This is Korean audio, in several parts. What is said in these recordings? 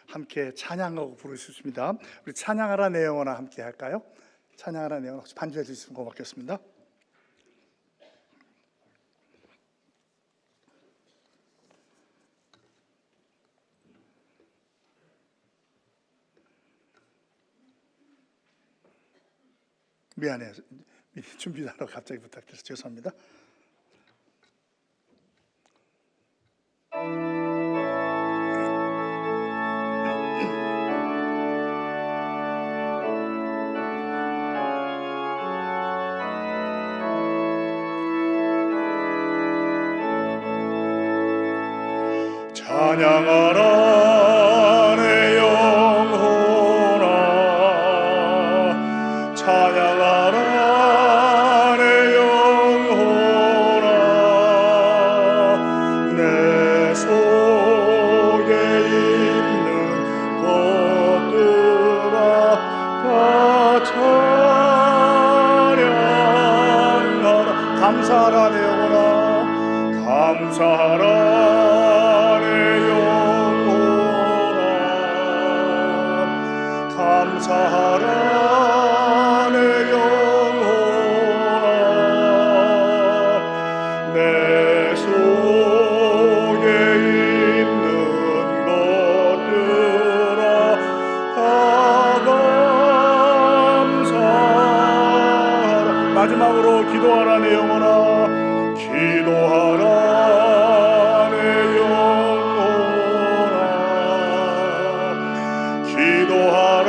함께 찬양하고 부르셨습니다. 우리 찬양하라 내 영혼아 함께 할까요? 찬양하라 내 영혼아 혹시 반주해 주시면 고맙겠습니다. 미안해요. 준비를 하러 갑자기 부탁드려서 죄송합니다. 찬양하라 내 영혼아 찬양하라 내 영혼아 내 속에 있는 것들아 다 찬양하라 감사하라 내 영혼아 감사하라 감사하라 내 영혼아 내 속에 있는 것들아 다 감사하라 마지막으로 기도하라 내 영혼아 기도하라 내 영혼아 기도하라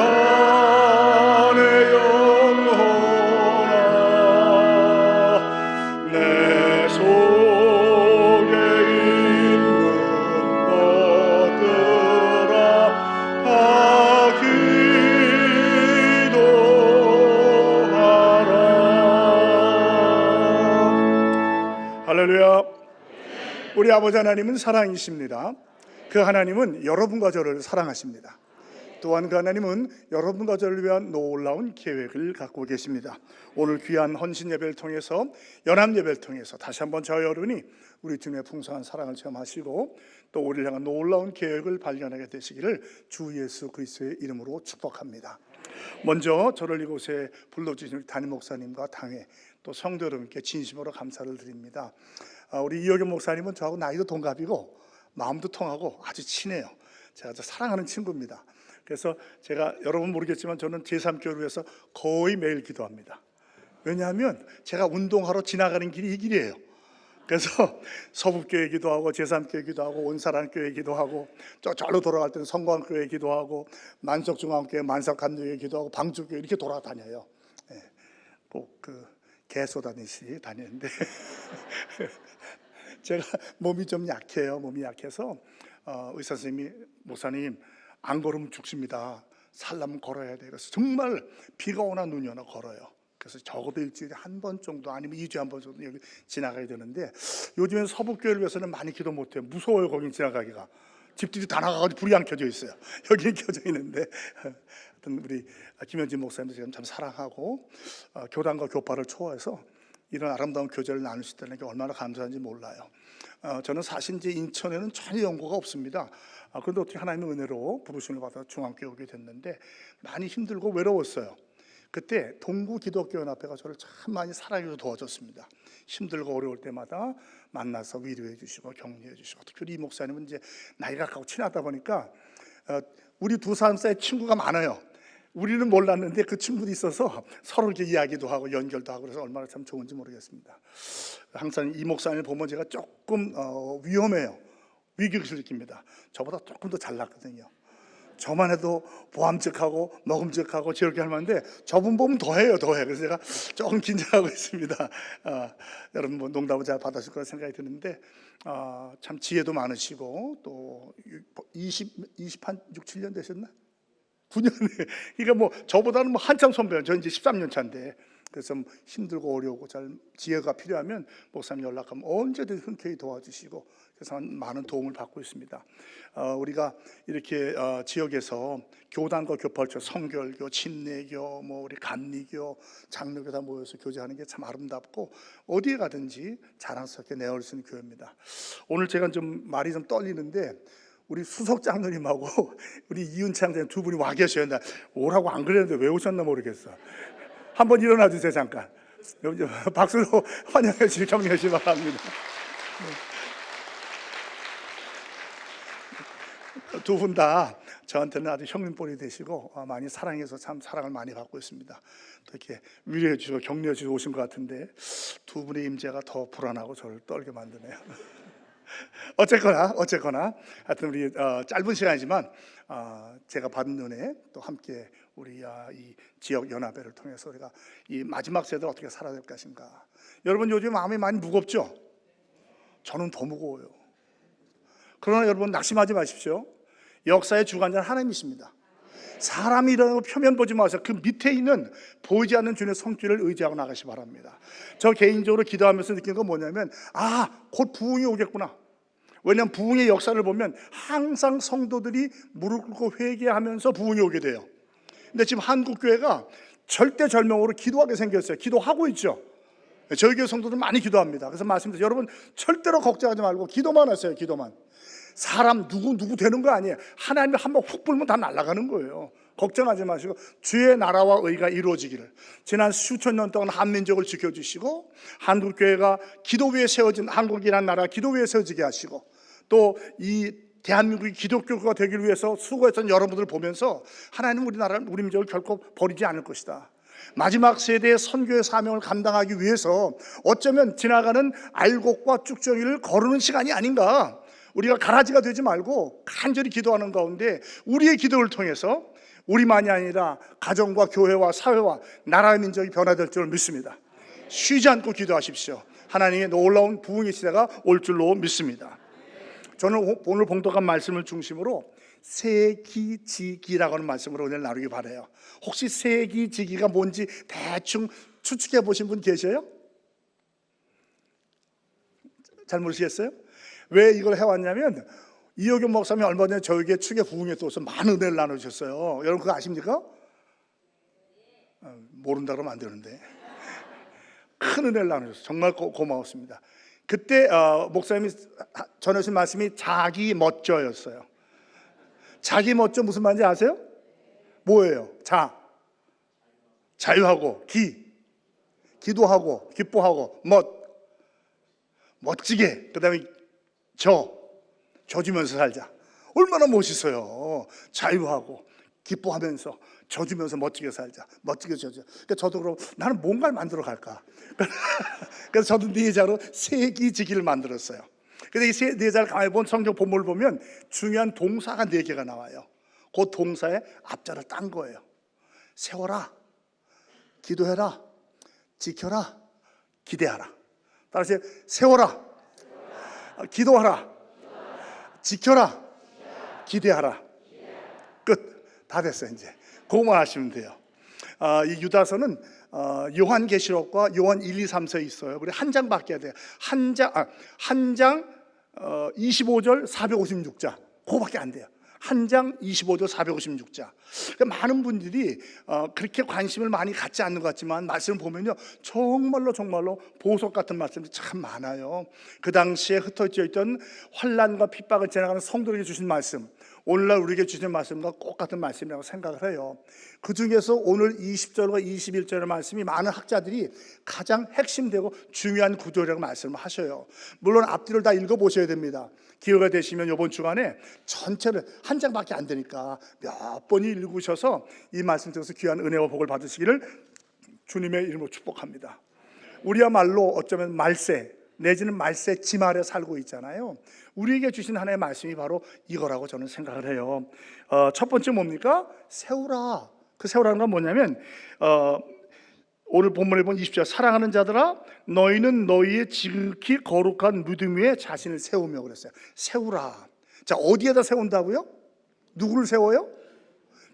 할렐루야. 우리 아버지 하나님은 사랑이십니다. 그 하나님은 여러분과 저를 사랑하십니다. 또한 그 하나님은 여러분과 저를 위한 놀라운 계획을 갖고 계십니다. 오늘 귀한 헌신 예배를 통해서 연합 예배를 통해서 다시 한번 저희 여러분이 우리 주님의 풍성한 사랑을 체험하시고 또 우리를 향한 놀라운 계획을 발견하게 되시기를 주 예수 그리스도의 이름으로 축복합니다. 먼저 저를 이곳에 불러주신 담임 목사님과 당회 또 성도 여러분께 진심으로 감사를 드립니다. 우리 이혁연 목사님은 저하고 나이도 동갑이고 마음도 통하고 아주 친해요. 제가 아주 사랑하는 친구입니다. 그래서 제가 여러분 모르겠지만 저는 제3교회를 위해서 거의 매일 기도합니다. 왜냐하면 제가 운동하러 지나가는 길이 이 길이에요. 그래서 서북교회 기도하고 제3교회 기도하고 온사랑교회 기도하고 저로 돌아갈 때는 성광교회 기도하고 만석중앙교회 만석감리교회 기도하고 방주교회 이렇게 돌아다녀요. 꼭 개 쏟아내시 다니는데 제가 몸이 좀 약해요. 몸이 약해서 의사 선생님이 목사님 안 걸으면 죽습니다. 살려면 걸어야 돼. 그래서 정말 비가 오나 눈이 오나 걸어요. 그래서 적어도 일주일에 한 번 정도 아니면 2주에 한 번 정도 여기 지나가야 되는데 요즘엔 서북교회를 위해서는 많이 기도 못해요. 무서워요. 거기 지나가기가. 집들이 다 나가가지고 불이 안 켜져 있어요. 여기 켜져 있는데 하여튼 우리 김현진 목사님도 지금 참 사랑하고 교단과 교파를 초월해서 이런 아름다운 교제를 나눌 수 있다는 게 얼마나 감사한지 몰라요. 저는 사실 이제 인천에는 전혀 연고가 없습니다. 그런데 어떻게 하나님의 은혜로 부르심을 받아 중앙교회 오게 됐는데 많이 힘들고 외로웠어요. 그때 동구 기독교연합회가 저를 참 많이 사랑해서 도와줬습니다. 힘들고 어려울 때마다 만나서 위로해 주시고 격려해 주시고 특히 이 목사님은 이제 나이가 가고 친하다 보니까 우리 두 사람 사이에 친구가 많아요. 우리는 몰랐는데 그 친구도 있어서 서로 이렇게 이야기도 하고 연결도 하고 그래서 얼마나 참 좋은지 모르겠습니다. 항상 이 목사님을 보면 제가 조금 위험해요. 위기의식을 느낍니다. 저보다 조금 더 잘났거든요. 저만 해도 보암직하고 먹음직하고 저렇게 할 만한데 저분 보면 더해요. 그래서 제가 조금 긴장하고 있습니다. 여러분 뭐 농담을 잘 받아줄 거라 생각이 드는데 참 지혜도 많으시고 또 6, 7년 되셨나? 9년에 그러니까 뭐 저보다는 뭐 한참 선배예요. 저 이제 13년 차인데 그래서 힘들고 어려우고 잘 지혜가 필요하면 목사님 연락하면 언제든 흔쾌히 도와주시고 그래서 많은 도움을 받고 있습니다. 우리가 이렇게 지역에서 교단과 교파를 성결교, 침례교, 뭐 우리 감리교, 장로교 다 모여서 교제하는 게 참 아름답고 어디에 가든지 자랑스럽게 내어올 수 있는 교회입니다. 오늘 제가 좀 말이 좀 떨리는데 우리 수석 장로님하고 우리 이윤창 장로님 두 분이 와 계셔요. 나 오라고 안 그랬는데 왜 오셨나 모르겠어. 한번 일어나 주세요. 잠깐. 박수로 환영해 주시기 격려해 주시기 바랍니다. 두 분 다 저한테는 아주 형님뻘이 되시고 많이 사랑해서 참 사랑을 많이 받고 있습니다. 또 이렇게 위로해 주시고 격려해 주시고 오신 것 같은데 두 분의 임재가 더 불안하고 저를 떨게 만드네요. 어쨌거나 하여튼 우리 짧은 시간이지만 제가 받은 은혜 또 함께 우리 이 지역 연합회를 통해서 우리가 이 마지막 세대를 어떻게 살아야 될 것인가. 여러분 요즘 마음이 많이 무겁죠? 저는 더 무거워요. 그러나 여러분 낙심하지 마십시오. 역사의 주관자는 하나님이십니다. 사람이 일어나고 표면 보지 마세요. 그 밑에 있는 보이지 않는 주님의 손길을 의지하고 나가시 바랍니다. 저 개인적으로 기도하면서 느낀 건 뭐냐면 곧 부흥이 오겠구나. 왜냐하면 부흥의 역사를 보면 항상 성도들이 무릎 꿇고 회개하면서 부흥이 오게 돼요. 근데 지금 한국교회가 절대절명으로 기도하게 생겼어요. 기도하고 있죠. 저희 교회 성도들 많이 기도합니다. 그래서 말씀드려요. 여러분 절대로 걱정하지 말고 기도만 하세요. 기도만. 사람 누구 되는 거 아니에요. 하나님이 한번 훅 불면 다 날아가는 거예요. 걱정하지 마시고 주의 나라와 의가 이루어지기를. 지난 수천 년 동안 한민족을 지켜주시고 한국교회가 기도 위에 세워진 한국이라는 나라 기도 위에 세워지게 하시고 또 이 대한민국이 기독교가 되기 위해서 수고했던 여러분들을 보면서 하나님 우리나라를 우리 민족을 결코 버리지 않을 것이다. 마지막 세대의 선교의 사명을 감당하기 위해서 어쩌면 지나가는 알곡과 쭉정이를 거르는 시간이 아닌가. 우리가 가라지가 되지 말고 간절히 기도하는 가운데 우리의 기도를 통해서 우리만이 아니라 가정과 교회와 사회와 나라의 민족이 변화될 줄 믿습니다. 쉬지 않고 기도하십시오. 하나님의 놀라운 부흥의 시대가 올 줄로 믿습니다. 저는 오늘 봉독한 말씀을 중심으로 세기지기라고 하는 말씀으로 오늘 나누기 바라요. 혹시 세기지기가 뭔지 대충 추측해 보신 분 계세요? 잘 모르시겠어요? 왜 이걸 해왔냐면 이호경 목사님이 얼마 전에 저에게 축의 부흥에 또서 많은 은혜를 나눠주셨어요. 여러분 그거 아십니까? 모른다 그러면 안 되는데 큰 은혜를 나눠주셨어요. 정말 고마웠습니다. 그때 목사님이 전하신 말씀이 자기 멋져였어요. 자기 멋져 무슨 말인지 아세요? 뭐예요? 자유하고 기도하고 기뻐하고 멋지게 그 다음에 져주면서 살자. 얼마나 멋있어요. 자유하고 기뻐하면서 져주면서 멋지게 살자. 멋지게 져줘. 그러니까 저도 그럼 나는 뭔가를 만들어 갈까. 그래서 저도 네자로 세기지기를 만들었어요. 근데 이 네자를 가만히 본 성경 본문을 보면 중요한 동사가 4개가 나와요. 그 동사의 앞자를 딴 거예요. 세워라, 기도해라, 지켜라, 기대하라. 따라서 세워라, 기도하라, 지켜라, 기대하라. 끝. 다 됐어요. 이제 그거만 하시면 돼요. 이 유다서는 요한계시록과 요한 1, 2, 3서에 있어요. 그래 한 장밖에 안 돼요. 한 장 25절 456자 그거밖에 안 돼요. 한 장 25절 456자. 그러니까 많은 분들이 그렇게 관심을 많이 갖지 않는 것 같지만 말씀을 보면요 정말로 보석 같은 말씀이 참 많아요. 그 당시에 흩어져 있던 환난과 핍박을 지나가는 성도에게 주신 말씀, 오늘날 우리에게 주신 말씀과 똑같은 말씀이라고 생각을 해요. 그 중에서 오늘 20절과 21절의 말씀이 많은 학자들이 가장 핵심되고 중요한 구절이라고 말씀을 하셔요. 물론 앞뒤를 다 읽어보셔야 됩니다. 기회가 되시면 이번 주간에 전체를 한 장밖에 안 되니까 몇 번이 읽으셔서 이 말씀 통해서 귀한 은혜와 복을 받으시기를 주님의 이름으로 축복합니다. 우리야말로 어쩌면 말세 내지는 말세 짐 아래 살고 있잖아요. 우리에게 주신 하나님의 말씀이 바로 이거라고 저는 생각을 해요. 첫 번째 뭡니까? 세우라. 그 세우라는 건 뭐냐면 오늘 본문에 본 20절 사랑하는 자들아 너희는 너희의 지극히 거룩한 무덤 위에 자신을 세우며 그랬어요. 세우라. 자, 어디에다 세운다고요? 누구를 세워요?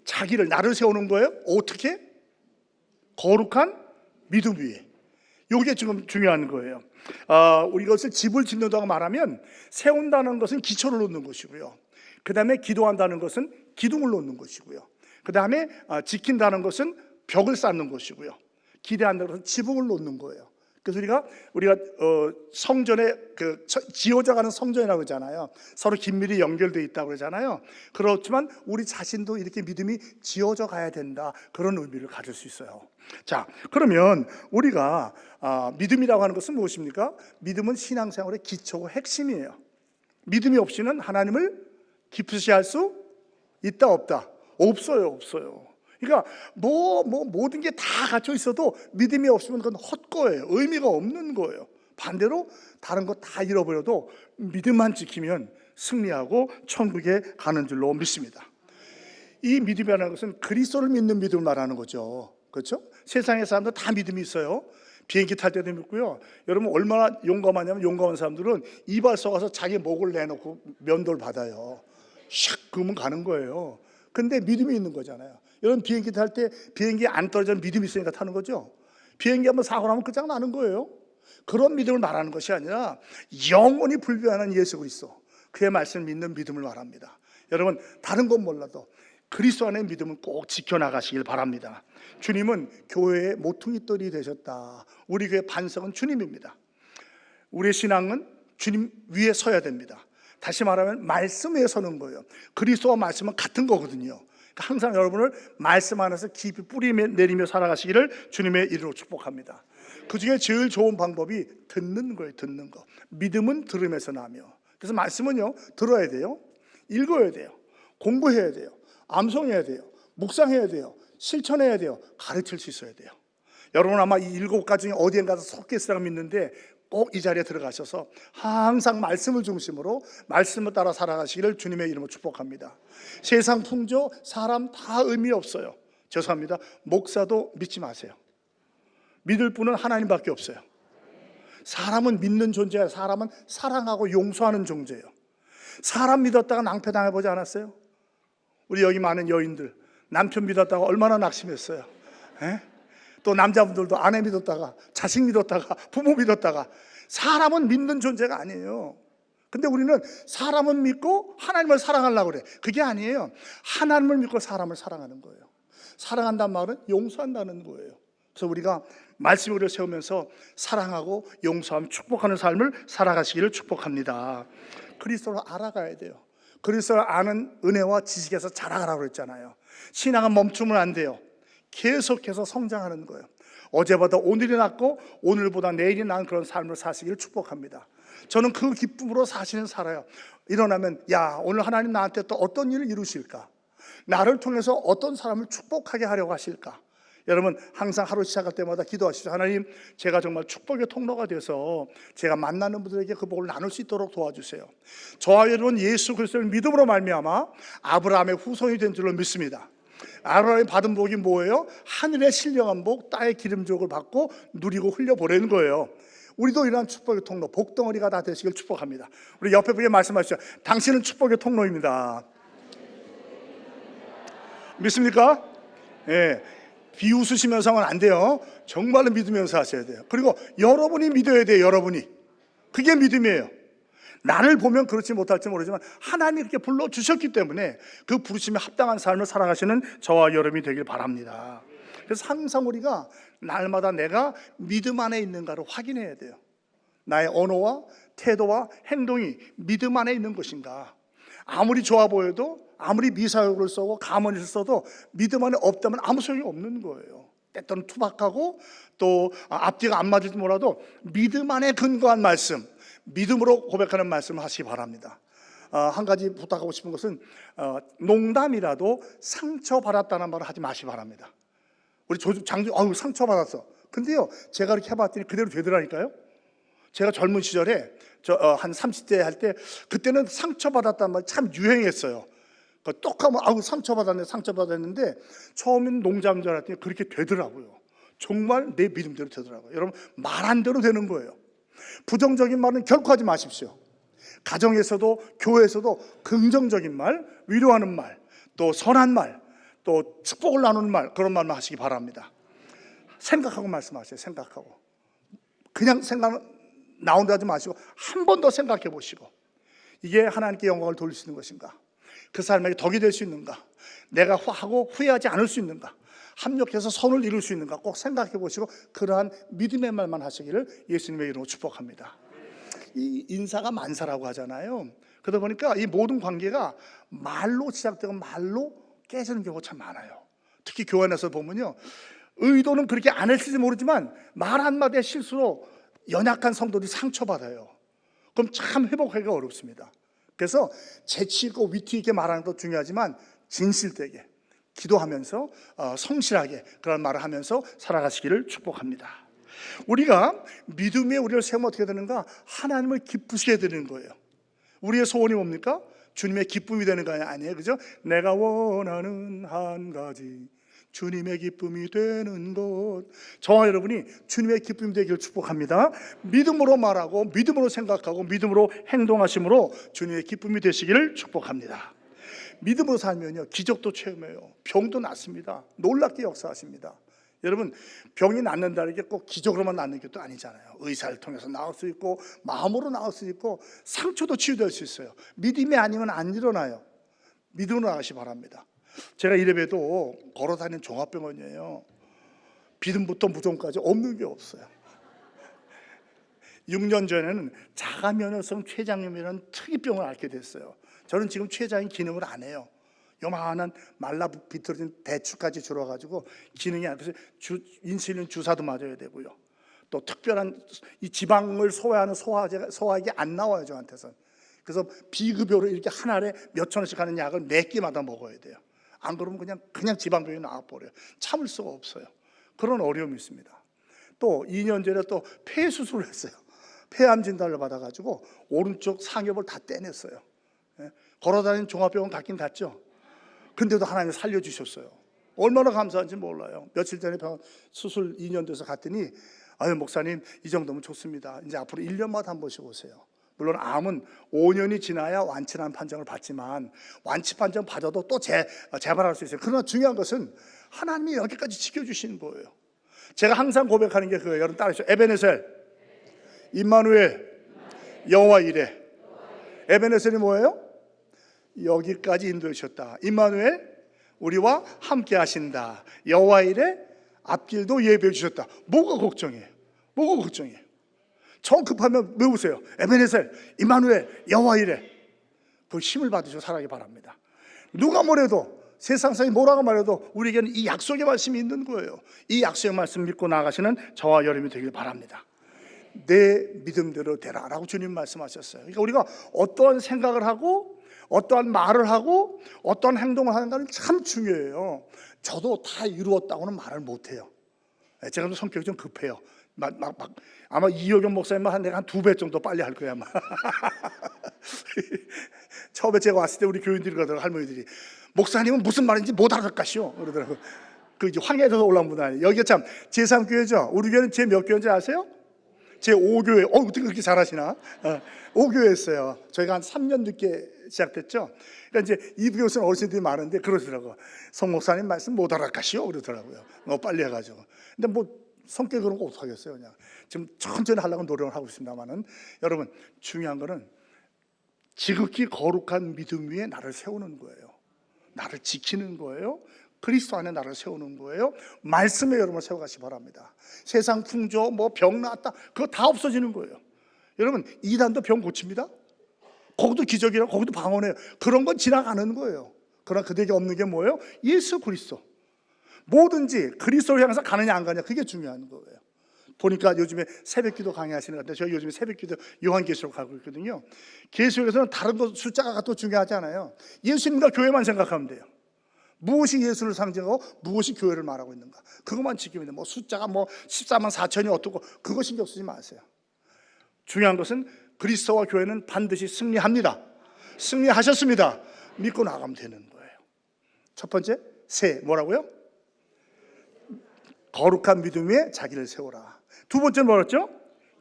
자기를, 나를 세우는 거예요. 어떻게? 거룩한 믿음 위에. 이게 지금 중요한 거예요. 우리 이것을 집을 짓는다고 말하면 세운다는 것은 기초를 놓는 것이고요. 그 다음에 기도한다는 것은 기둥을 놓는 것이고요. 그 다음에 지킨다는 것은 벽을 쌓는 것이고요. 기대한다는 것은 지붕을 놓는 거예요. 그래서 우리가 성전에 지어져가는 성전이라고 그러잖아요. 서로 긴밀히 연결되어 있다고 그러잖아요. 그렇지만 우리 자신도 이렇게 믿음이 지어져 가야 된다, 그런 의미를 가질 수 있어요. 자, 그러면 우리가 믿음이라고 하는 것은 무엇입니까? 믿음은 신앙생활의 기초고 핵심이에요. 믿음이 없이는 하나님을 깊이 알 수 있다 없다? 없어요. 그러니까 모든 게 다 갖춰 있어도 믿음이 없으면 그건 헛거예요. 의미가 없는 거예요. 반대로 다른 거 다 잃어버려도 믿음만 지키면 승리하고 천국에 가는 줄로 믿습니다. 이 믿음이라는 것은 그리스도를 믿는 믿음을 말하는 거죠. 그렇죠? 세상의 사람들 다 믿음이 있어요. 비행기 탈 때도 믿고요. 여러분 얼마나 용감하냐면, 용감한 사람들은 이발소 가서 자기 목을 내놓고 면도를 받아요. 샥 그러면 가는 거예요. 근데 믿음이 있는 거잖아요. 여러분 비행기 탈 때 비행기 안 떨어지는 믿음이 있으니까 타는 거죠. 비행기 한번 사고 나면 끝장나는 거예요. 그런 믿음을 말하는 것이 아니라 영원히 불변하는 예수 그리스도, 그의 말씀을 믿는 믿음을 말합니다. 여러분 다른 건 몰라도 그리스도 안의 믿음은 꼭 지켜나가시길 바랍니다. 주님은 교회의 모퉁이돌이 되셨다. 우리 교회 반석은 주님입니다. 우리의 신앙은 주님 위에 서야 됩니다. 다시 말하면 말씀 위에 서는 거예요. 그리스도와 말씀은 같은 거거든요. 항상 여러분을 말씀 안에서 깊이 뿌리 내리며 살아가시기를 주님의 이름으로 축복합니다. 그 중에 제일 좋은 방법이 듣는 거예요. 듣는 거. 믿음은 들음에서 나며. 그래서 말씀은요, 들어야 돼요, 읽어야 돼요, 공부해야 돼요, 암송해야 돼요, 묵상해야 돼요, 실천해야 돼요, 가르칠 수 있어야 돼요. 여러분 아마 이 7가지 중에 어디엔가서 속해 있으라고 믿는데 꼭 이 자리에 들어가셔서 항상 말씀을 중심으로 말씀을 따라 살아가시기를 주님의 이름으로 축복합니다. 세상 풍조, 사람 다 의미 없어요. 죄송합니다. 목사도 믿지 마세요. 믿을 분은 하나님밖에 없어요. 사람은 믿는 존재예요. 사람은 사랑하고 용서하는 존재예요. 사람 믿었다가 낭패당해보지 않았어요? 우리 여기 많은 여인들 남편 믿었다가 얼마나 낙심했어요. 에? 또 남자분들도 아내 믿었다가, 자식 믿었다가, 부모 믿었다가. 사람은 믿는 존재가 아니에요. 근데 우리는 사람은 믿고 하나님을 사랑하려고 그래. 그게 아니에요. 하나님을 믿고 사람을 사랑하는 거예요. 사랑한다는 말은 용서한다는 거예요. 그래서 우리가 말씀을 우리를 세우면서 사랑하고 용서하며 축복하는 삶을 살아가시기를 축복합니다. 그리스도를 알아가야 돼요. 그리스도를 아는 은혜와 지식에서 자라가라고 그랬잖아요. 신앙은 멈추면 안 돼요. 계속해서 성장하는 거예요. 어제보다 오늘이 낫고 오늘보다 내일이 나은 그런 삶을 사시기를 축복합니다. 저는 그 기쁨으로 사실은 살아요. 일어나면 야, 오늘 하나님 나한테 또 어떤 일을 이루실까? 나를 통해서 어떤 사람을 축복하게 하려고 하실까? 여러분 항상 하루 시작할 때마다 기도하시죠. 하나님, 제가 정말 축복의 통로가 돼서 제가 만나는 분들에게 그 복을 나눌 수 있도록 도와주세요. 저와 여러분 예수 그리스도를 믿음으로 말미암아 아브라함의 후손이 된 줄로 믿습니다. 아브라함이 받은 복이 뭐예요? 하늘의 신령한 복, 땅의 기름족을 받고 누리고 흘려보내는 거예요. 우리도 이러한 축복의 통로, 복덩어리가 다 되시길 축복합니다. 우리 옆에 분에게 말씀하시죠. 당신은 축복의 통로입니다. 믿습니까? 예. 비웃으시면서 하면 안 돼요. 정말로 믿으면서 하셔야 돼요. 그리고 여러분이 믿어야 돼요. 여러분이. 그게 믿음이에요. 나를 보면 그렇지 못할지 모르지만 하나님이 이렇게 불러주셨기 때문에 그 부르심에 합당한 삶을 살아가시는 저와 여러분이 되길 바랍니다. 그래서 항상 우리가 날마다 내가 믿음 안에 있는가를 확인해야 돼요. 나의 언어와 태도와 행동이 믿음 안에 있는 것인가. 아무리 좋아 보여도, 아무리 미사역을 써고 가문을 써도 믿음 안에 없다면 아무 소용이 없는 거예요. 때때는 투박하고 또 앞뒤가 안 맞을지 몰라도 믿음 안에 근거한 말씀, 믿음으로 고백하는 말씀을 하시기 바랍니다. 한 가지 부탁하고 싶은 것은 농담이라도 상처받았다는 말을 하지 마시기 바랍니다. 우리 장주 상처받았어. 근데요, 제가 이렇게 해봤더니 그대로 되더라니까요. 제가 젊은 시절에 한 30대 할 때 그때는 상처받았다는 말이 참 유행했어요. 똑하면 상처받았는데 처음엔 농담인 줄 알았더니 그렇게 되더라고요. 정말 내 믿음대로 되더라고요. 여러분 말 안 대로 되는 거예요. 부정적인 말은 결코 하지 마십시오. 가정에서도 교회에서도 긍정적인 말, 위로하는 말, 또 선한 말, 또 축복을 나누는 말, 그런 말만 하시기 바랍니다. 생각하고 말씀하세요. 생각하고. 그냥 생각 나온다 하지 마시고 한 번 더 생각해 보시고, 이게 하나님께 영광을 돌릴 수 있는 것인가? 그 사람에게 덕이 될 수 있는가? 내가 하고 후회하지 않을 수 있는가? 합력해서 선을 이룰 수 있는가 꼭 생각해 보시고 그러한 믿음의 말만 하시기를 예수님의 이름으로 축복합니다. 이 인사가 만사라고 하잖아요. 그러다 보니까 이 모든 관계가 말로 시작되고 말로 깨지는 경우가 참 많아요. 특히 교회 안에서 보면요, 의도는 그렇게 안 했을지 모르지만 말 한마디의 실수로 연약한 성도들이 상처받아요. 그럼 참 회복하기가 어렵습니다. 그래서 재치 있고 위트 있게 말하는 것도 중요하지만 진실되게 기도하면서 성실하게 그런 말을 하면서 살아가시기를 축복합니다. 우리가 믿음의 우리를 세우면 어떻게 되는가? 하나님을 기쁘시게 되는 거예요. 우리의 소원이 뭡니까? 주님의 기쁨이 되는 거 아니에요, 그죠? 내가 원하는 한 가지 주님의 기쁨이 되는 것. 저와 여러분이 주님의 기쁨이 되기를 축복합니다. 믿음으로 말하고 믿음으로 생각하고 믿음으로 행동하심으로 주님의 기쁨이 되시기를 축복합니다. 믿음으로 살면요, 기적도 체험해요. 병도 낫습니다. 놀랍게 역사하십니다. 여러분, 병이 낫는다는 게 꼭 기적으로만 낫는 것도 아니잖아요. 의사를 통해서 나을 수 있고 마음으로 나을 수 있고 상처도 치유될 수 있어요. 믿음이 아니면 안 일어나요. 믿음으로 나가시 바랍니다. 제가 이래봬도 걸어다니는 종합병원이에요. 비듬부터 무좀까지 없는 게 없어요. 6년 전에는 자가면역성 췌장염이라는 특이병을 앓게 됐어요. 저는 지금 췌장의 기능을 안 해요. 요만한 말라 비틀어진 대추까지 줄어가지고 기능이 안 돼서 인슐린 주사도 맞아야 되고요. 또 특별한 이 지방을 소화하는 소화액이 안 나와요, 저한테선. 그래서 비급여로 이렇게 한 알에 몇천 원씩 하는 약을 몇 끼마다 먹어야 돼요. 안 그러면 그냥 지방병이 나와버려요. 참을 수가 없어요. 그런 어려움이 있습니다. 또 2년 전에 또 폐 수술을 했어요. 폐암 진단을 받아가지고 오른쪽 상엽을 다 떼냈어요. 걸어다니는 종합병원 갔긴 갔죠. 근데도 하나님이 살려주셨어요. 얼마나 감사한지 몰라요. 며칠 전에 병원 수술 2년 돼서 갔더니 아유 목사님 이 정도면 좋습니다. 이제 앞으로 1년마다 한 번씩 오세요. 물론 암은 5년이 지나야 완치라는 판정을 받지만 완치 판정 받아도 또 재발할 수 있어요. 그러나 중요한 것은 하나님이 여기까지 지켜주시는 거예요. 제가 항상 고백하는 게 그거예요. 여러분 따라하시죠. 에베네셀, 임마누엘, 여호와 이레. 에베네셀이 뭐예요? 여기까지 인도해 주셨다. 임마누엘, 우리와 함께 하신다. 여호와 이레, 앞길도 예비해 주셨다. 뭐가 걱정이에요? 뭐가 걱정이에요? 정 급하면 외우세요. 에베네셀, 임마누엘, 여호와 이레. 그 힘을 받으시고 살아가기 바랍니다. 누가 뭐래도 세상 사람이 뭐라고 말해도 우리에게는 이 약속의 말씀이 있는 거예요. 이 약속의 말씀 믿고 나가시는 저와 여러분이 되길 바랍니다. 내 믿음대로 되라라고 주님 말씀하셨어요. 그러니까 우리가 어떠한 생각을 하고 어떠한 말을 하고 어떠한 행동을 하는가는 참 중요해요. 저도 다 이루었다고는 말을 못해요. 제가 좀 성격이 좀 급해요. 아마 이효경 목사님만 내가 한 2배 정도 빨리 할 거야 아마. 처음에 제가 왔을 때 우리 교인들이 그러더라고, 할머니들이 목사님은 무슨 말인지 못 알아듣겠시오 그러더라고. 그 이제 황해에서 올라온 분 아니에요. 여기가 참 제3교회죠. 우리 교회는 제 몇 교회인지 아세요? 제5교회. 어떻게 그렇게 잘하시나? 5교회였어요. 저희가 한 3년 늦게 시작됐죠. 그러니까 이제 이 교회는 어르신들이 많은데 그러더라고. 성 목사님 말씀 못 알아듣겠시오 그러더라고요. 너무 빨리 해가지고. 근데 뭐 성격 그런 거 어떡하겠어요. 그냥 지금 천천히 하려고 노력을 하고 있습니다만은 여러분 중요한 거는 지극히 거룩한 믿음 위에 나를 세우는 거예요. 나를 지키는 거예요. 그리스도 안에 나를 세우는 거예요. 말씀에 여러분을 세워가시 바랍니다. 세상 풍조 뭐 병 나았다 그거 다 없어지는 거예요. 여러분 이단도 병 고칩니다. 거기도 기적이라고 거기도 방언해요. 그런 건 지나가는 거예요. 그러나 그들에게 없는 게 뭐예요? 예수 그리스도. 뭐든지 그리스도를 향해서 가느냐 안 가느냐 그게 중요한 거예요. 보니까 요즘에 새벽기도 강의하시는 것 같아요. 저희 요즘에 새벽기도 요한계시록 가고 있거든요. 계시록에서는 다른 것 숫자가 또 중요하지 않아요. 예수님과 교회만 생각하면 돼요. 무엇이 예수를 상징하고 무엇이 교회를 말하고 있는가 그것만 지키면 돼요. 뭐 숫자가 뭐 14만 4천이 어떻고 그거 신경 쓰지 마세요. 중요한 것은 그리스도와 교회는 반드시 승리합니다. 승리하셨습니다. 믿고 나가면 되는 거예요. 첫 번째 새 뭐라고요? 거룩한 믿음 위에 자기를 세우라. 두 번째 뭐였죠?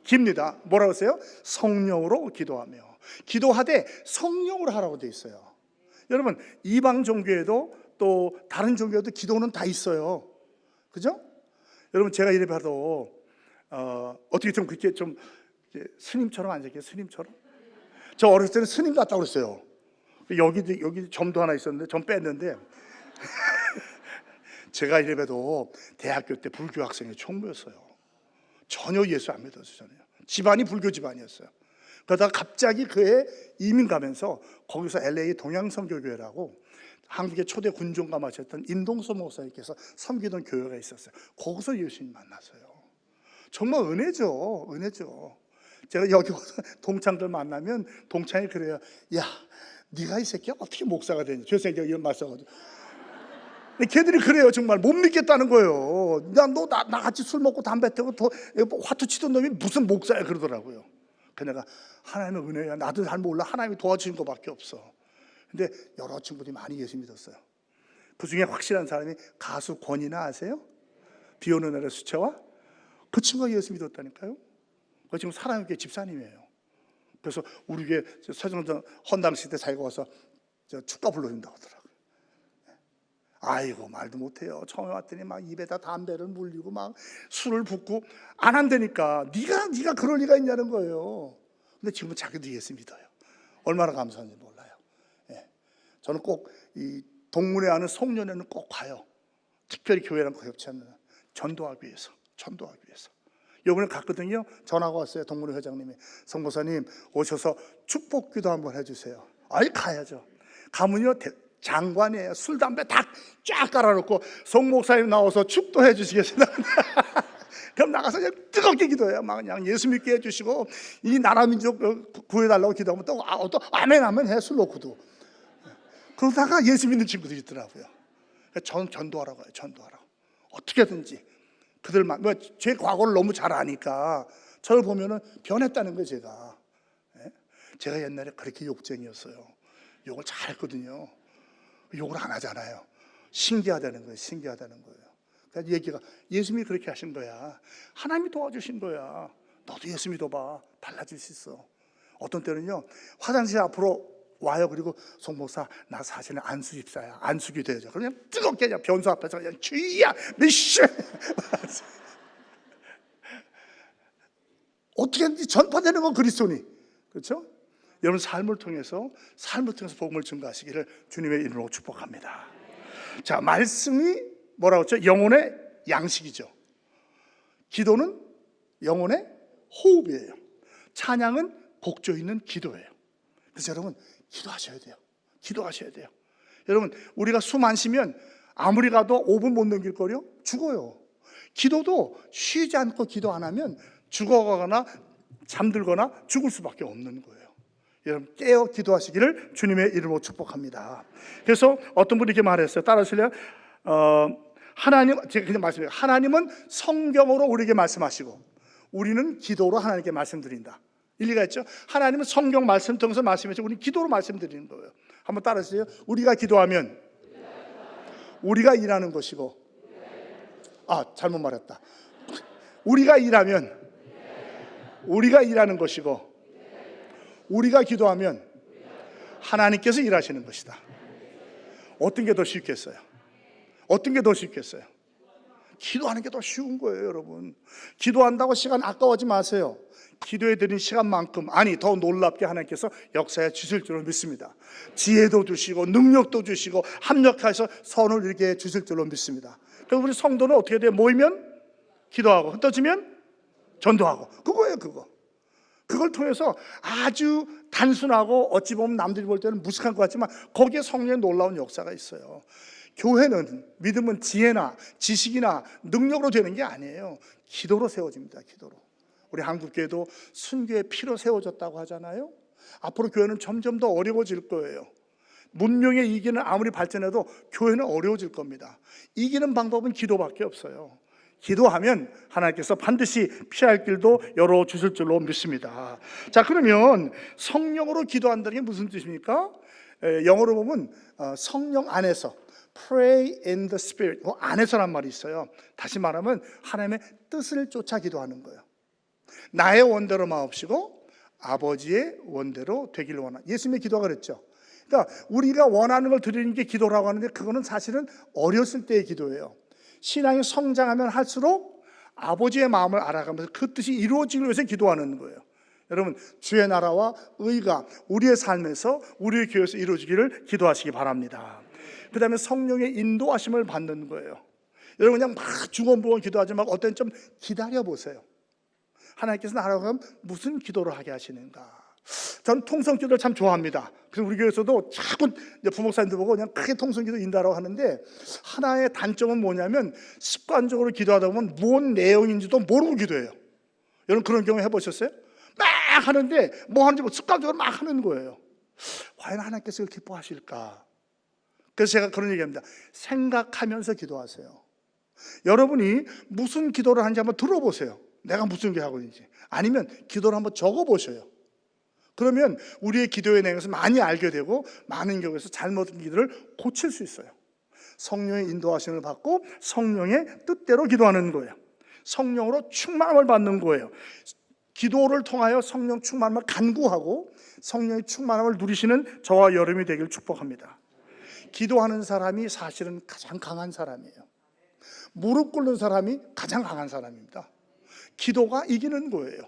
깁니다. 뭐라고 했어요? 성령으로 기도하며. 기도하되 성령으로 하라고 되어 있어요. 여러분 이방 종교에도 또 다른 종교에도 기도는 다 있어요. 그죠? 여러분 제가 이래 봐도 어떻게 좀 그렇게 좀 스님처럼 앉을게요. 스님처럼. 저 어렸을 때는 스님 같다고 그랬어요. 여기 점도 하나 있었는데 점 뺐는데 제가 이래봬도 대학교 때 불교 학생이 총무였어요. 전혀 예수 안 믿었어요. 전혀. 집안이 불교 집안이었어요. 그러다가 갑자기 그해 이민 가면서 거기서 LA 동양선교교회라고 한국의 초대 군종감하셨던 임동서 목사님께서 섬기던 교회가 있었어요. 거기서 예수님 만났어요. 정말 은혜죠. 은혜죠. 제가 여기 와서 동창들 만나면 동창이 그래요. 야, 네가 이 새끼야 어떻게 목사가 되니? 저 새끼가 이런 말 써가지고. 걔들이 그래요. 정말 못 믿겠다는 거예요. 너 같이 술 먹고 담배 태우고 화투 치던 놈이 무슨 목사야 그러더라고요. 그 내가 하나님의 은혜야. 나도 잘 몰라. 하나님이 도와주신 것밖에 없어. 근데 여러 친구들이 많이 예수 믿었어요. 그 중에 확실한 사람이 가수 권이나 아세요? 비 오는 날의 수채화? 그 친구가 예수 믿었다니까요. 그 지금 사랑교회 집사님이에요. 그래서 우리 교회 서정전 헌당식 때 자기가 와서 축가 불러준다고 하더라고요. 아이고 말도 못해요. 처음에 왔더니 막 입에다 담배를 물리고 막 술을 붓고 안 한다니까. 네가 그럴 리가 있냐는 거예요. 근데 지금은 자기도 예수 믿어요. 얼마나 감사한지 몰라요. 예. 저는 꼭 이 동문회 하는 송년회는 꼭 가요. 특별히 교회랑 가깝지 않는 전도하기 위해서. 요번에 갔거든요. 전화가 왔어요. 동문회 회장님이 성목사님 오셔서 축복기도 한번 해주세요. 아이 가야죠. 가면요 장관이에요. 술 담배 다 쫙 깔아놓고 송 목사님 나와서 축도해 주시겠습니다. 그럼 나가서 그냥 뜨겁게 기도해요. 막 그냥 예수 믿게 해주시고 이 나라 민족 구해달라고 기도하면 또 아멘 해 술 놓고도. 그러다가 예수 믿는 친구들이 있더라고요. 전도하라고 해요. 전도하라고. 어떻게든지 그들만 제 과거를 너무 잘 아니까 저를 보면은 변했다는 거예요. 제가 옛날에 그렇게 욕쟁이였어요. 욕을 잘했거든요. 욕을 안 하잖아요. 신기하다는 거예요. 그래서 얘기가 예수님이 그렇게 하신 거야. 하나님이 도와주신 거야. 너도 예수 믿어봐. 달라질 수 있어. 어떤 때는요 화장실 앞으로 와요. 그리고 송 목사 나 사실은 안수 집사야. 안수기 되죠. 그냥 뜨겁게 그냥 변소 앞에서 그냥 주의야 미쉬 어떻게든지 전파되는 건 그리스도니. 그렇죠? 여러분 삶을 통해서 복음을 증거하시기를 주님의 이름으로 축복합니다. 자, 말씀이 뭐라고 했죠? 영혼의 양식이죠. 기도는 영혼의 호흡이에요. 찬양은 곡조 있는 기도예요. 그래서 여러분 기도하셔야 돼요. 여러분 우리가 숨 안 쉬면 아무리 가도 5분 못 넘길 거요? 죽어요. 기도도 쉬지 않고 기도 안 하면 죽어가거나 잠들거나 죽을 수밖에 없는 거예요. 여러분 깨어 기도하시기를 주님의 이름으로 축복합니다. 그래서 어떤 분이 이렇게 말했어요. 따라하실래요? 제가 그냥 말씀드려요. 하나님은 성경으로 우리에게 말씀하시고 우리는 기도로 하나님께 말씀드린다. 일리가 있죠? 하나님은 성경 말씀 통해서 말씀하시고 우리는 기도로 말씀드리는 거예요. 한번 따라하세요. 우리가 기도하면 우리가 일하는 것이고 잘못 말했다. 우리가 일하면 우리가 일하는 것이고 우리가 기도하면 하나님께서 일하시는 것이다. 어떤 게 더 쉽겠어요? 기도하는 게 더 쉬운 거예요. 여러분 기도한다고 시간 아까워하지 마세요. 기도해 드린 시간만큼 더 놀랍게 하나님께서 역사에 주실 줄로 믿습니다. 지혜도 주시고 능력도 주시고 합력해서 선을 이렇게 주실 줄로 믿습니다. 그래서 우리 성도는 어떻게 돼요? 모이면 기도하고 흩어지면 전도하고 그거예요. 그걸 통해서 아주 단순하고 어찌 보면 남들이 볼 때는 무식한 것 같지만 거기에 성령의 놀라운 역사가 있어요. 교회는 믿음은 지혜나 지식이나 능력으로 되는 게 아니에요. 기도로 세워집니다. 기도로. 우리 한국교회도 순교의 피로 세워졌다고 하잖아요. 앞으로 교회는 점점 더 어려워질 거예요. 문명의 이기는 아무리 발전해도 교회는 어려워질 겁니다. 이기는 방법은 기도밖에 없어요. 기도하면 하나님께서 반드시 피할 길도 열어주실 줄로 믿습니다. 자, 그러면 성령으로 기도한다는 게 무슨 뜻입니까? 영어로 보면 성령 안에서 Pray in the Spirit, 그 안에서란 말이 있어요. 다시 말하면 하나님의 뜻을 쫓아 기도하는 거예요. 나의 원대로 마옵시고 아버지의 원대로 되기를 원하는, 예수님의 기도가 그랬죠. 그러니까 우리가 원하는 걸 드리는 게 기도라고 하는데 그거는 사실은 어렸을 때의 기도예요. 신앙이 성장하면 할수록 아버지의 마음을 알아가면서 그 뜻이 이루어지기 위해서 기도하는 거예요. 여러분 주의 나라와 의가 우리의 삶에서 우리의 교회에서 이루어지기를 기도하시기 바랍니다. 그 다음에 성령의 인도하심을 받는 거예요. 여러분 그냥 막 중언부언 기도하지 말고 어떤 좀 기다려보세요. 하나님께서 나라고 하면 무슨 기도를 하게 하시는가. 저는 통성기도를 참 좋아합니다. 그래서 우리 교회에서도 자꾸 부목사님들 보고 그냥 크게 통성기도 인다라고 하는데, 하나의 단점은 뭐냐면 습관적으로 기도하다 보면 뭔 내용인지도 모르고 기도해요. 여러분 그런 경우 해보셨어요? 막 하는데 뭐 하는지 습관적으로 막 하는 거예요. 과연 하나님께서 그걸 기뻐하실까? 그래서 제가 그런 얘기합니다. 생각하면서 기도하세요. 여러분이 무슨 기도를 하는지 한번 들어보세요. 내가 무슨 기도 하고 있는지. 아니면 기도를 한번 적어보셔요. 그러면 우리의 기도의 내용에서 많이 알게 되고 많은 경우에서 잘못된 기도를 고칠 수 있어요. 성령의 인도하심을 받고 성령의 뜻대로 기도하는 거예요. 성령으로 충만함을 받는 거예요. 기도를 통하여 성령 충만함을 간구하고 성령의 충만함을 누리시는 저와 여러분이 되길 축복합니다. 기도하는 사람이 사실은 가장 강한 사람이에요. 무릎 꿇는 사람이 가장 강한 사람입니다. 기도가 이기는 거예요.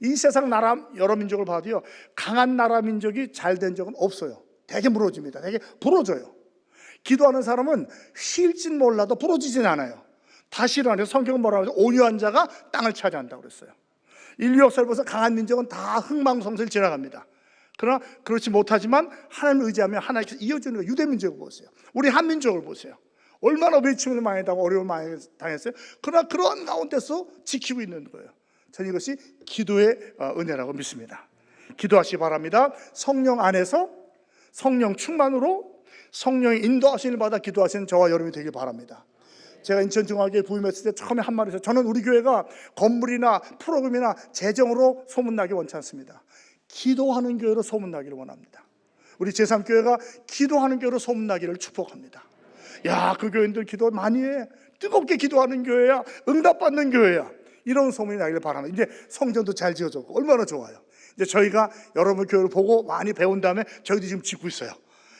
이 세상 나라 여러 민족을 봐도요, 강한 나라 민족이 잘 된 적은 없어요. 되게 무너집니다. 되게 부러져요. 기도하는 사람은 쉴진 몰라도 부러지진 않아요. 다시 일어나서 성경은 뭐라고 하죠? 온유한 자가 땅을 차지한다고 그랬어요. 인류 역사를 보면서 강한 민족은 다 흥망성쇠를 지나갑니다. 그러나 그렇지 못하지만 하나님을 의지하며 하나님께서 이어주는 거, 유대 민족을 보세요. 우리 한민족을 보세요. 얼마나 외침을 많이 당하고 어려움을 많이 당했어요. 그러나 그런 가운데서 지키고 있는 거예요. 저는 이것이 기도의 은혜라고 믿습니다. 기도하시기 바랍니다. 성령 안에서 성령 충만으로 성령의 인도하심을 받아 기도하시는 저와 여러분이 되길 바랍니다. 제가 인천중앙교회 부임했을 때 처음에 한 말이 있어요. 저는 우리 교회가 건물이나 프로그램이나 재정으로 소문나기 원치 않습니다. 기도하는 교회로 소문나기를 원합니다. 우리 제3교회가 기도하는 교회로 소문나기를 축복합니다. 야, 그 교인들 기도 많이 해. 뜨겁게 기도하는 교회야. 응답받는 교회야. 이런 소문이 나기를 바랍니다. 이제 성전도 잘 지어졌고 얼마나 좋아요. 이제 저희가 여러분 교회를 보고 많이 배운 다음에 저희도 지금 짓고 있어요.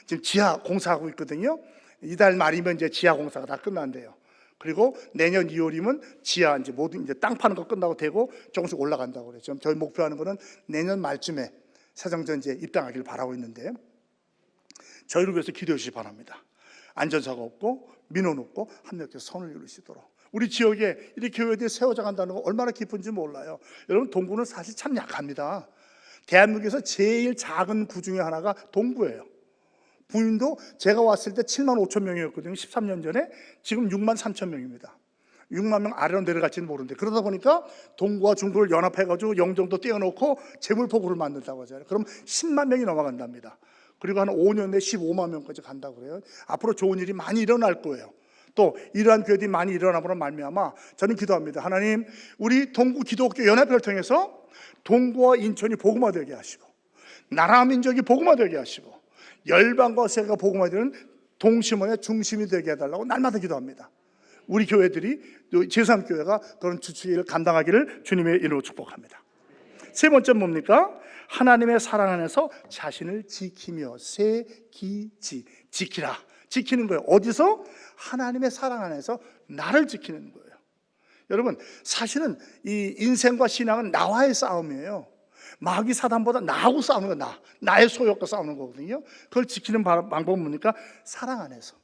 지금 지하 공사하고 있거든요. 이달 말이면 이제 지하 공사가 다 끝난대요. 그리고 내년 2월이면 지하 이제 모든 이제 땅 파는 거 끝나고 되고 조금씩 올라간다고 그래요. 지금 저희 목표하는 거는 내년 말쯤에 세정전지에 입당하기를 바라고 있는데, 저희를 위해서 기도해 주시기 바랍니다. 안전사가 없고 민원 없고 합력해서 선을 이루시도록. 우리 지역에 이렇게 교회들이 세워져 간다는 거 얼마나 기쁜지 몰라요. 여러분 동구는 사실 참 약합니다. 대한민국에서 제일 작은 구 중에 하나가 동구예요. 부인도 제가 왔을 때 7만 5천 명이었거든요. 13년 전에. 지금 6만 3천 명입니다. 6만 명 아래로 내려갈지는 모르는데, 그러다 보니까 동구와 중구를 연합해가지고 영종도 떼어놓고 재물포구를 만든다고 하잖아요. 그럼 10만 명이 넘어간답니다. 그리고 한 5년 내에 15만 명까지 간다고 그래요. 앞으로 좋은 일이 많이 일어날 거예요. 또 이러한 교회들이 많이 일어나므로 말미암아 저는 기도합니다. 하나님, 우리 동구 기독교 연합회를 통해서 동구와 인천이 복음화되게 하시고 나라 민족이 복음화되게 하시고 열방과 세계가 복음화되는 동심원의 중심이 되게 해달라고 날마다 기도합니다. 우리 교회들이, 제3교회가 그런 주치의를 감당하기를 주님의 이름으로 축복합니다. 세 번째 뭡니까? 하나님의 사랑 안에서 자신을 지키며 지키라. 지키는 거예요. 어디서? 하나님의 사랑 안에서 나를 지키는 거예요. 여러분, 사실은 이 인생과 신앙은 나와의 싸움이에요. 마귀 사단보다 나하고 싸우는 거, 나의 소욕과 싸우는 거거든요. 그걸 지키는 방법은 뭡니까? 사랑 안에서,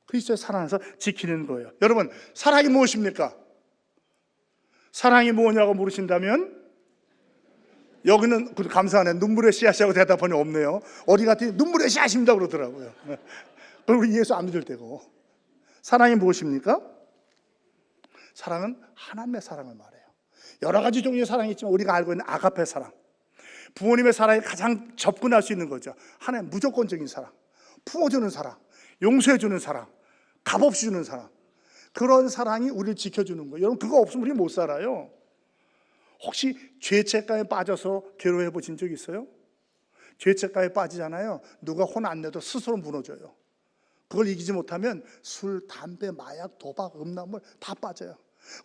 그리스도의 사랑 안에서 지키는 거예요. 여러분, 사랑이 무엇입니까? 사랑이 뭐냐고 물으신다면 여기는 감사하네, 눈물의 씨앗이라고 대답하니 없네요. 어디 갔더니 눈물의 씨앗입니다 그러더라고요. 그럼 우리 예수 안 믿을 때고. 사랑이 무엇입니까? 사랑은 하나님의 사랑을 말해요. 여러 가지 종류의 사랑이 있지만 우리가 알고 있는 아가페 사랑, 부모님의 사랑이 가장 접근할 수 있는 거죠. 하나님 무조건적인 사랑, 품어주는 사랑, 용서해주는 사랑, 값없이 주는 사랑, 그런 사랑이 우리를 지켜주는 거예요. 여러분, 그거 없으면 우리 못 살아요. 혹시 죄책감에 빠져서 괴로워해 보신 적 있어요? 죄책감에 빠지잖아요. 누가 혼 안 내도 스스로 무너져요. 그걸 이기지 못하면 술, 담배, 마약, 도박, 음란물 다 빠져요.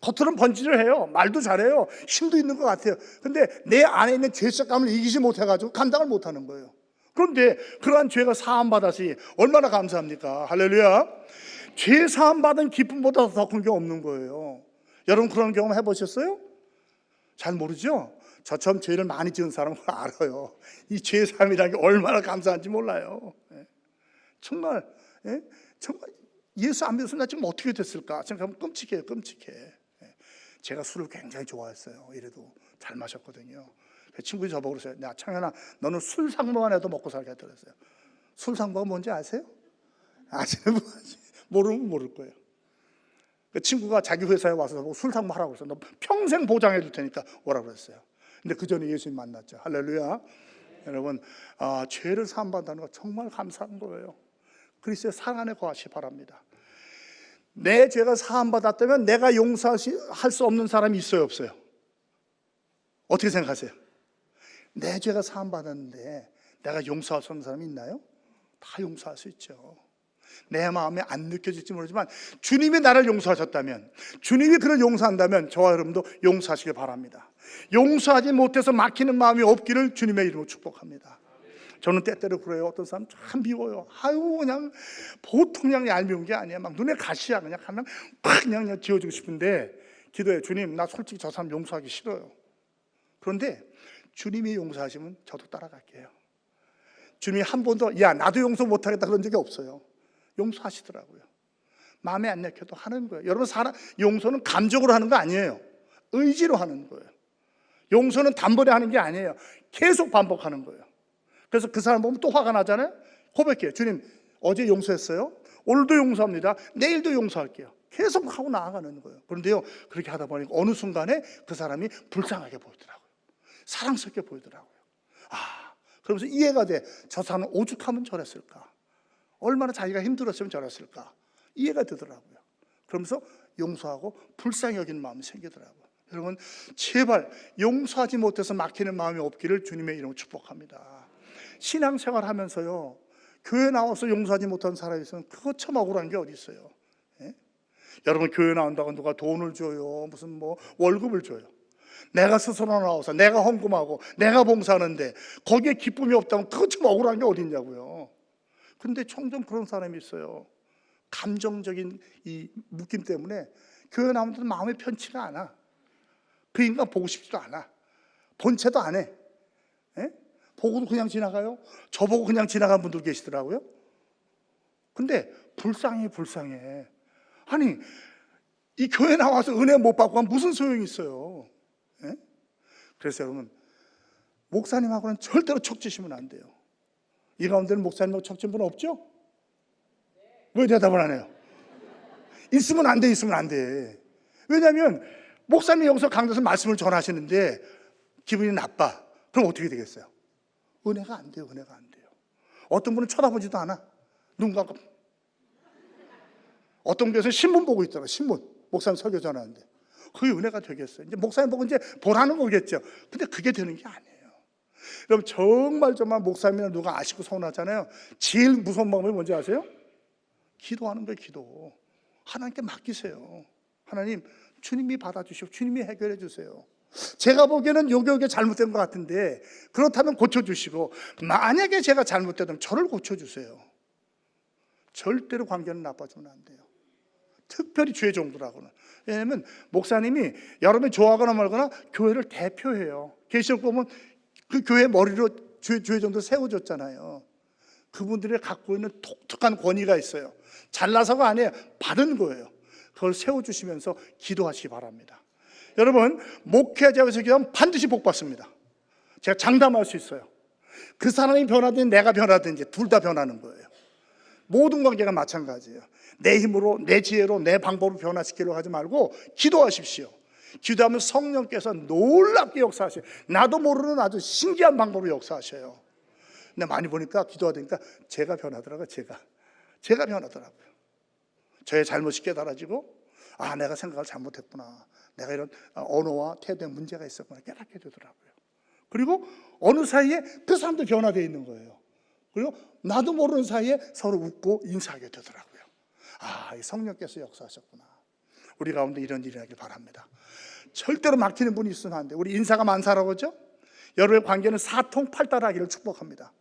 겉으로는 번지를 해요. 말도 잘해요. 힘도 있는 것 같아요. 근데 내 안에 있는 죄책감을 이기지 못해가지고 감당을 못하는 거예요. 그런데 그러한 죄가 사함받았으니 얼마나 감사합니까? 할렐루야. 죄 사함받은 기쁨보다 더 큰 게 없는 거예요. 여러분 그런 경험 해보셨어요? 잘 모르죠? 저처럼 죄를 많이 지은 사람은 알아요. 이 죄 사함이라는 게 얼마나 감사한지 몰라요. 정말 정말 예수 안 믿어서 나 지금 어떻게 됐을까 생각하면 끔찍해요. 끔찍해. 제가 술을 굉장히 좋아했어요. 이래도 잘 마셨거든요. 친구들이 저보고 그러세요. 야, 창현아, 너는 술 상보만 해도 먹고 살겠다 그랬어요. 술 상보가 뭔지 아세요? 아시는 분? 모르면 모를 거예요. 그 친구가 자기 회사에 와서 술 상보하라고 그랬어요. 너 평생 보장해 줄 테니까 오라고 그랬어요. 근데 그 전에 예수님 만났죠. 할렐루야. 여러분, 죄를 사함받는 거 정말 감사한 거예요. 그리스도의 사랑 안에 거하시 바랍니다. 내 죄가 사함받았다면 내가 용서할 수 없는 사람이 있어요, 없어요? 어떻게 생각하세요? 내 죄가 사함받았는데 내가 용서할 수 없는 사람이 있나요? 다 용서할 수 있죠. 내 마음에 안 느껴질지 모르지만 주님이 나를 용서하셨다면, 주님이 그를 용서한다면 저와 여러분도 용서하시길 바랍니다. 용서하지 못해서 막히는 마음이 없기를 주님의 이름으로 축복합니다. 저는 때때로 그래요. 어떤 사람 참 미워요. 아유, 그냥 보통 그냥 얄미운 게 아니야. 막 눈에 가시야. 그냥 하면 그냥 지워주고 싶은데 기도해. 주님, 나 솔직히 저 사람 용서하기 싫어요. 그런데 주님이 용서하시면 저도 따라갈게요. 주님이 한 번도 야, 나도 용서 못하겠다 그런 적이 없어요. 용서하시더라고요. 마음에 안 내켜도 하는 거예요. 여러분, 용서는 감정으로 하는 거 아니에요. 의지로 하는 거예요. 용서는 단번에 하는 게 아니에요. 계속 반복하는 거예요. 그래서 그 사람 보면 또 화가 나잖아요. 고백해요. 주님, 어제 용서했어요. 오늘도 용서합니다. 내일도 용서할게요. 계속 하고 나아가는 거예요. 그런데요, 그렇게 하다 보니까 어느 순간에 그 사람이 불쌍하게 보이더라고요. 사랑스럽게 보이더라고요. 그러면서 이해가 돼. 저 사람은 오죽하면 저랬을까? 얼마나 자기가 힘들었으면 저랬을까? 이해가 되더라고요. 그러면서 용서하고 불쌍히 여기는 마음이 생기더라고요. 여러분, 제발 용서하지 못해서 막히는 마음이 없기를 주님의 이름으로 축복합니다. 신앙생활 하면서요, 교회 나와서 용서하지 못한 사람이 있으면 그거 참 억울한 게 어디 있어요. 예? 여러분, 교회 나온다고 누가 돈을 줘요, 무슨 뭐 월급을 줘요. 내가 스스로 나와서 내가 헌금하고 내가 봉사하는데 거기에 기쁨이 없다면 그거 참 억울한 게 어디 있냐고요. 근데 종종 그런 사람이 있어요. 감정적인 이 묶임 때문에 교회 나오면 마음이 편치가 않아. 그 인간 보고 싶지도 않아. 본체도 안 해. 예? 보고도 그냥 지나가요. 저보고 그냥 지나간 분들 계시더라고요. 근데 불쌍해. 아니, 이 교회 나와서 은혜 못 받고 하면 무슨 소용이 있어요. 예? 그래서 여러분, 목사님하고는 절대로 척지시면 안 돼요. 이 가운데는 목사님하고 척진 분 없죠? 왜 대답을 안 해요? 있으면 안 돼. 왜냐하면 목사님이 여기서 강단에서 말씀을 전하시는데 기분이 나빠. 그럼 어떻게 되겠어요? 은혜가 안 돼요. 어떤 분은 쳐다보지도 않아. 눈 감고. 어떤 교회에서 신문 보고 있더라고요. 신문. 목사님 설교 전하는데. 그게 은혜가 되겠어요. 이제 목사님 보고 이제 보라는 거겠죠. 근데 그게 되는 게 아니에요. 여러분, 정말 목사님이나 누가 아시고 서운하잖아요. 제일 무서운 방법이 뭔지 아세요? 기도하는 거예요. 기도. 하나님께 맡기세요. 하나님, 주님이 받아주시고 주님이 해결해 주세요. 제가 보기에는 요게 잘못된 것 같은데 그렇다면 고쳐주시고, 만약에 제가 잘못되면 저를 고쳐주세요. 절대로 관계는 나빠지면 안 돼요. 특별히 죄 정도라고는. 왜냐하면 목사님이 여러분이 좋아하거나 말거나 교회를 대표해요. 계시록 보면 그 교회 머리로 죄 정도 세워줬잖아요. 그분들이 갖고 있는 독특한 권위가 있어요. 잘나서가 아니에요. 받은 거예요. 그걸 세워주시면서 기도하시기 바랍니다. 여러분, 목회자에서 기도하면 반드시 복 받습니다. 제가 장담할 수 있어요. 그 사람이 변하든지 내가 변하든지 둘 다 변하는 거예요. 모든 관계가 마찬가지예요. 내 힘으로, 내 지혜로, 내 방법으로 변화시키려고 하지 말고 기도하십시오. 기도하면 성령께서 놀랍게 역사하셔요. 나도 모르는 아주 신기한 방법으로 역사하셔요. 근데 많이 보니까 기도하니까 제가 변하더라고요. 제가 변하더라고요. 저의 잘못이 깨달아지고, 내가 생각을 잘못했구나, 내가 이런 언어와 태도에 문제가 있었구나 깨닫게 되더라고요. 그리고 어느 사이에 그 사람도 변화되어 있는 거예요. 그리고 나도 모르는 사이에 서로 웃고 인사하게 되더라고요. 이 성령께서 역사하셨구나. 우리 가운데 이런 일이 하길 바랍니다. 절대로 막히는 분이 있으면 안 돼요. 우리 인사가 만사라고 하죠. 여러분의 관계는 사통팔달하기를 축복합니다.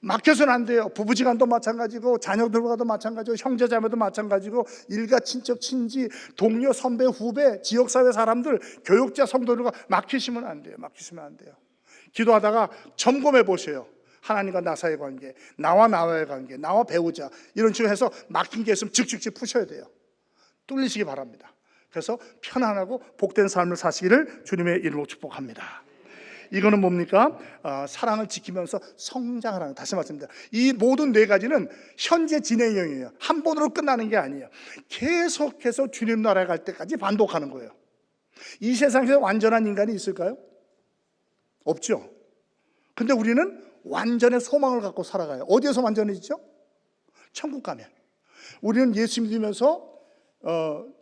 막혀서는 안 돼요. 부부지간도 마찬가지고, 자녀들과도 마찬가지고, 형제자매도 마찬가지고, 일가, 친척, 친지, 동료, 선배, 후배, 지역사회 사람들, 교육자, 성도들과 막히시면 안 돼요. 기도하다가 점검해 보세요. 하나님과 나 사이의 관계, 나와의 관계, 나와 배우자, 이런 식으로 해서 막힌 게 있으면 즉즉 푸셔야 돼요. 뚫리시기 바랍니다. 그래서 편안하고 복된 삶을 사시기를 주님의 이름으로 축복합니다. 이거는 뭡니까? 사랑을 지키면서 성장하라는, 다시 말씀드립니다. 이 모든 네 가지는 현재 진행형이에요. 한 번으로 끝나는 게 아니에요. 계속해서 주님 나라에 갈 때까지 반복하는 거예요. 이 세상에서 완전한 인간이 있을까요? 없죠. 근데 우리는 완전의 소망을 갖고 살아가요. 어디에서 완전해지죠? 천국 가면. 우리는 예수 믿으면서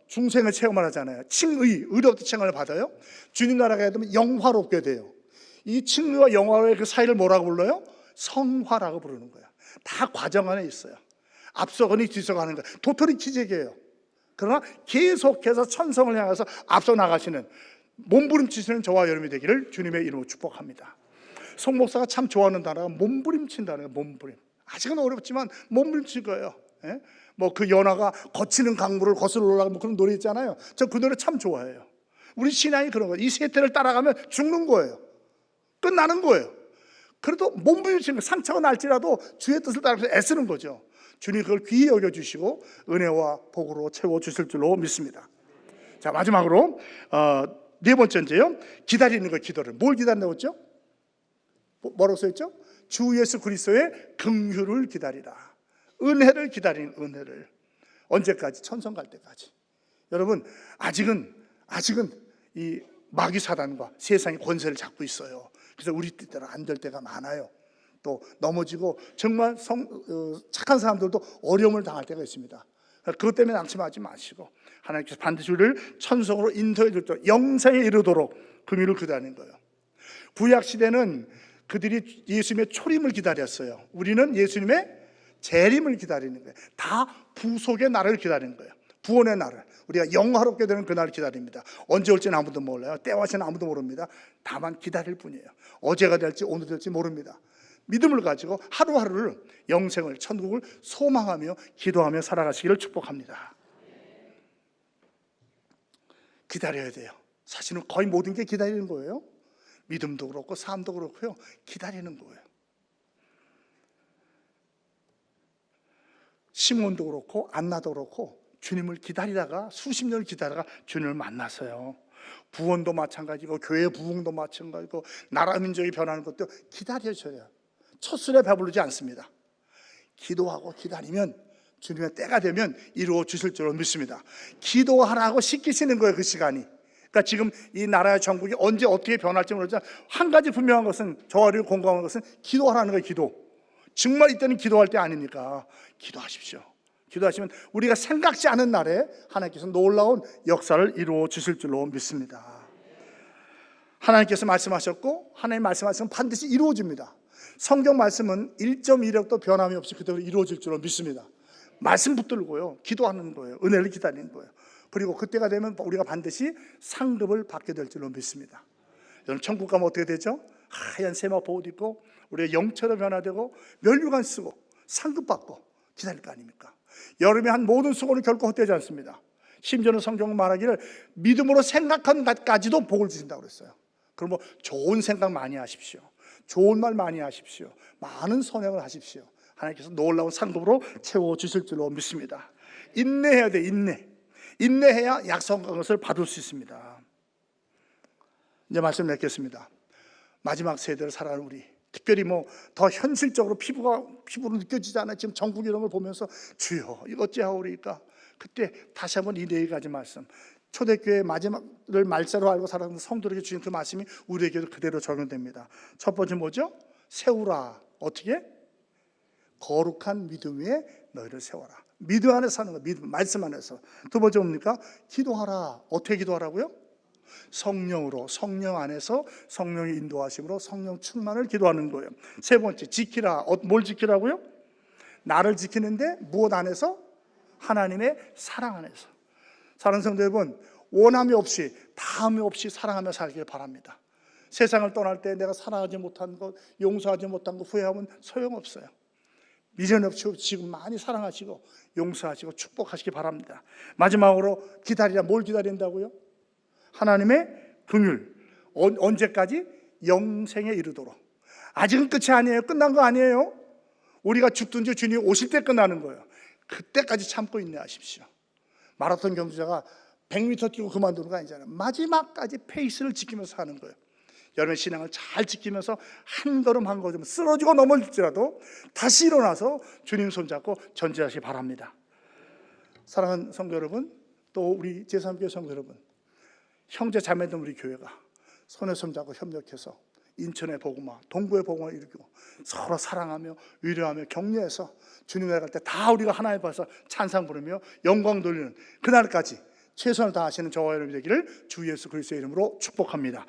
중생을 체험을 하잖아요. 칭의, 의롭다 칭을 받아요. 주님 나라에 가야 되면 영화롭게 돼요. 이 칭의와 영화의 그 사이를 뭐라고 불러요? 성화라고 부르는 거예요. 다 과정 안에 있어요. 앞서거니 뒤서가는 거예요. 도토리 키재기예요. 그러나 계속해서 천성을 향해서 앞서 나가시는, 몸부림치시는 저와 여러분이 되기를 주님의 이름으로 축복합니다. 송 목사가 참 좋아하는 단어가 몸부림친다는 거예요. 몸부림. 아직은 어렵지만 몸부림칠 거예요. 예? 뭐 그 연화가 거치는 강물을 거슬러 올라가는 뭐 그런 노래 있잖아요. 저 그 노래 참 좋아해요. 우리 신앙이 그런 거예요. 이 세태를 따라가면 죽는 거예요. 끝나는 거예요. 그래도 몸부림치는, 상처가 날지라도 주의 뜻을 따라서 애쓰는 거죠. 주님 그걸 귀히 여겨주시고 은혜와 복으로 채워주실 줄로 믿습니다. 자, 마지막으로 네 번째인데요, 기다리는 거, 기도를. 뭘 기다린다고 했죠? 뭐라고 써있죠? 주 예수 그리스도의 긍휼을 기다리라. 은혜를 기다리는, 은혜를. 언제까지? 천성 갈 때까지. 여러분, 아직은 이 마귀 사단과 세상의 권세를 잡고 있어요. 그래서 우리 뜻대로 안 될 때가 많아요. 또 넘어지고 정말 착한 사람들도 어려움을 당할 때가 있습니다. 그것 때문에 낙심하지 마시고 하나님께서 반드시 우리를 천성으로 인도해 줄 때 영생에 이르도록 긍휼을 기다리는 거예요. 구약 시대는 그들이 예수님의 초림을 기다렸어요. 우리는 예수님의 재림을 기다리는 거예요. 다 부속의 날을 기다리는 거예요. 구원의 날을, 우리가 영화롭게 되는 그 날을 기다립니다. 언제 올지는 아무도 몰라요. 때와 시는 아무도 모릅니다. 다만 기다릴 뿐이에요. 어제가 될지 오늘 될지 모릅니다. 믿음을 가지고 하루하루를, 영생을, 천국을 소망하며 기도하며 살아가시기를 축복합니다. 기다려야 돼요. 사실은 거의 모든 게 기다리는 거예요. 믿음도 그렇고 삶도 그렇고요. 기다리는 거예요. 시몬도 그렇고 안나도 그렇고 주님을 기다리다가, 수십 년을 기다리다가 주님을 만났어요. 부원도 마찬가지고 교회 부흥도 마찬가지고 나라 민족이 변하는 것도 기다려줘요. 첫술에 배부르지 않습니다. 기도하고 기다리면 주님의 때가 되면 이루어 주실 줄로 믿습니다. 기도하라고 시키시는 거예요, 그 시간이. 그러니까 지금 이 나라의 전국이 언제 어떻게 변할지 모르지만 한 가지 분명한 것은, 저와 우리가 공감하는 것은 기도하라는 거예요. 기도. 정말 이때는 기도할 때 아니니까 기도하십시오. 기도하시면 우리가 생각지 않은 날에 하나님께서 놀라운 역사를 이루어 주실 줄로 믿습니다. 하나님께서 말씀하셨고 하나님 말씀하시면 반드시 이루어집니다. 성경 말씀은 1.1획도 변함이 없이 그대로 이루어질 줄로 믿습니다. 말씀 붙들고요, 기도하는 거예요. 은혜를 기다리는 거예요. 그리고 그때가 되면 우리가 반드시 상급을 받게 될 줄로 믿습니다. 여러분, 천국 가면 어떻게 되죠? 하얀 세마포 옷 입고 우리가 영처럼 변화되고 면류관 쓰고 상급 받고 기다릴 거 아닙니까? 여름에 한 모든 수고는 결코 헛되지 않습니다. 심지어는 성경은 말하기를 믿음으로 생각한 것까지도 복을 주신다고 그랬어요. 그럼 뭐 좋은 생각 많이 하십시오. 좋은 말 많이 하십시오. 많은 선행을 하십시오. 하나님께서 놀라운 상급으로 채워주실 줄로 믿습니다. 인내해야 돼, 인내해야 약속한 것을 받을 수 있습니다. 이제 말씀 맺겠습니다. 마지막 세대를 살아가는 우리, 특별히 뭐 더 현실적으로 피부로 느껴지잖아요. 지금 전국 이런 걸 보면서 주여 이거 어찌하오리까, 그때 다시 한번 이 네 가지 말씀, 초대교회 마지막을 말자로 알고 살아가는 성도에게 주신 그 말씀이 우리에게도 그대로 적용됩니다. 첫 번째 뭐죠? 세우라. 어떻게? 거룩한 믿음 위에 너희를 세워라. 믿음 안에 사는 거, 믿음, 말씀 안에서. 두 번째 뭡니까? 기도하라. 어떻게 기도하라고요? 성령으로, 성령 안에서 성령의 인도하심으로 성령 충만을 기도하는 거예요. 세 번째, 지키라. 뭘 지키라고요? 나를 지키는데 무엇 안에서? 하나님의 사랑 안에서. 사랑하는 성도 여러분, 원함이 없이, 다함이 없이 사랑하며 살길 바랍니다. 세상을 떠날 때 내가 사랑하지 못한 것, 용서하지 못한 것 후회하면 소용없어요. 미련 없이 지금 많이 사랑하시고 용서하시고 축복하시기 바랍니다. 마지막으로 기다리라. 뭘 기다린다고요? 하나님의 긍휼. 언제까지? 영생에 이르도록. 아직은 끝이 아니에요. 끝난 거 아니에요. 우리가 죽든지 주님 오실 때 끝나는 거예요. 그때까지 참고 인내하십시오. 마라톤 경주자가 100m 뛰고 그만두는 거 아니잖아요. 마지막까지 페이스를 지키면서 하는 거예요. 여러분의 신앙을 잘 지키면서 한 걸음 한 걸음 쓰러지고 넘어질지라도 다시 일어나서 주님 손잡고 전진하시기 바랍니다. 사랑하는 성도 여러분, 또 우리 제3교회 성도 여러분, 형제 자매들 우리 교회가 손에 손잡고 협력해서 인천의 복음화, 동구의 복음화 일으키고 서로 사랑하며 위로하며 격려해서 주님 나라갈 때 다 우리가 하나님 앞에서 찬양 부르며 영광 돌리는 그날까지 최선을 다하시는 저와 여러분이 되기를 주 예수 그리스도의 이름으로 축복합니다.